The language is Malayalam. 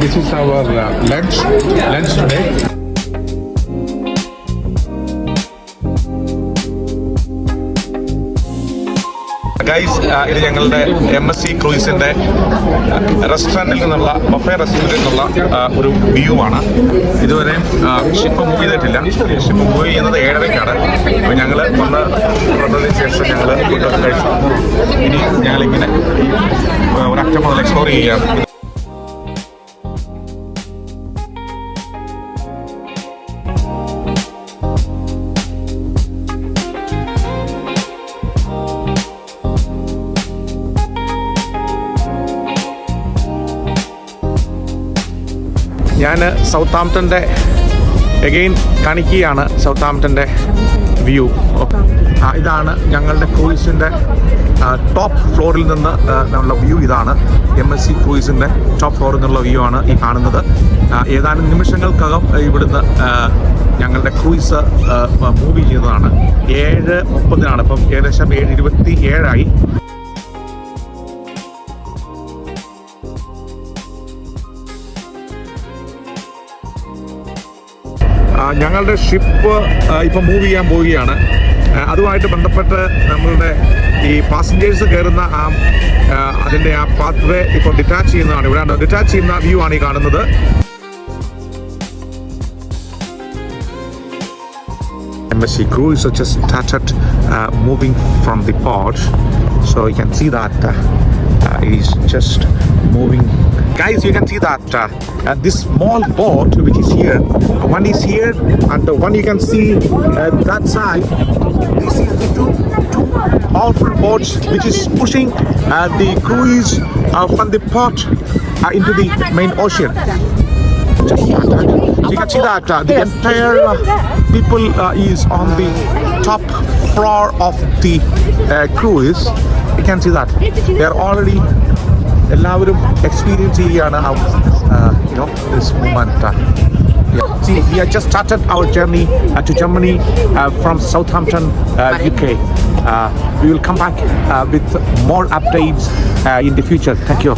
this is our lunch today. Guys, ഇത് ഞങ്ങളുടെ MSC ക്രൂയിസിൻ്റെ റെസ്റ്റോറൻറ്റിൽ നിന്നുള്ള ബഫേ റെസ്റ്റോറൻറ്റിൽ നിന്നുള്ള ഒരു വ്യൂ ആണ്. ഇതുവരെ ഷിപ്പ് മൂവ് ചെയ്തിട്ടില്ല. ഷിപ്പ് മൂവ് ചെയ്യുന്നത് 7:30-ക്കാണ്. അപ്പോൾ ഞങ്ങൾ വന്നതിന് ശേഷം ഞങ്ങൾ ഫുഡൊക്കെ കഴിച്ചു. ഇനി ഞങ്ങളിങ്ങനെ ഒരറ്റം മുതൽ എക്സ്പ്ലോർ ചെയ്യുകയാണ്. ഞാൻ സൗത്താംപ്ടൻ്റെ എഗെയിൻ കാണിക്കുകയാണ്. സൗത്താംപ്ടൻ്റെ വ്യൂ ഇതാണ്. ഞങ്ങളുടെ ക്രൂയിസിൻ്റെ ടോപ്പ് ഫ്ലോറിൽ നിന്ന് ഉള്ള വ്യൂ ഇതാണ്. MSC ക്രൂയിസിൻ്റെ ടോപ്പ് ഫ്ലോറിൽ നിന്നുള്ള വ്യൂ ആണ് ഈ കാണുന്നത്. ഏതാനും നിമിഷങ്ങൾക്കകം ഇവിടുന്ന് ഞങ്ങളുടെ ക്രൂയിസ് മൂവ് ചെയ്യുന്നതാണ്. 7:30 ഇപ്പം ഏകദേശം 7:27 ഞങ്ങളുടെ ഷിപ്പ് ഇപ്പം മൂവ് ചെയ്യാൻ പോവുകയാണ്. അതുമായിട്ട് ബന്ധപ്പെട്ട് നമ്മളുടെ ഈ പാസഞ്ചേഴ്സ് കയറുന്ന അതിൻ്റെ പാത്ത് വേ ഇപ്പോൾ ഡിറ്റാച്ച് ചെയ്യുന്നതാണ്. ഇവിടെ ഡിറ്റാച്ച് ചെയ്യുന്ന വ്യൂ ആണ് ഈ കാണുന്നത്. MSC cruise just started moving from the port, so you can see that it is just moving. Guys, you can see that this small boat which is here, one is here and the one you can see that side. This is the two powerful boats which is pushing the cruise from the port into the main ocean. Just you can see that the entire people is on the top floor of the cruise. You can see that they are already എല്ലാവരും എക്സ്പീരിയൻസ് ചെയ്യുകയാണ് this moment. See, we have just started our journey to Germany from Southampton, UK. We will come back with more updates in the future. Thank you.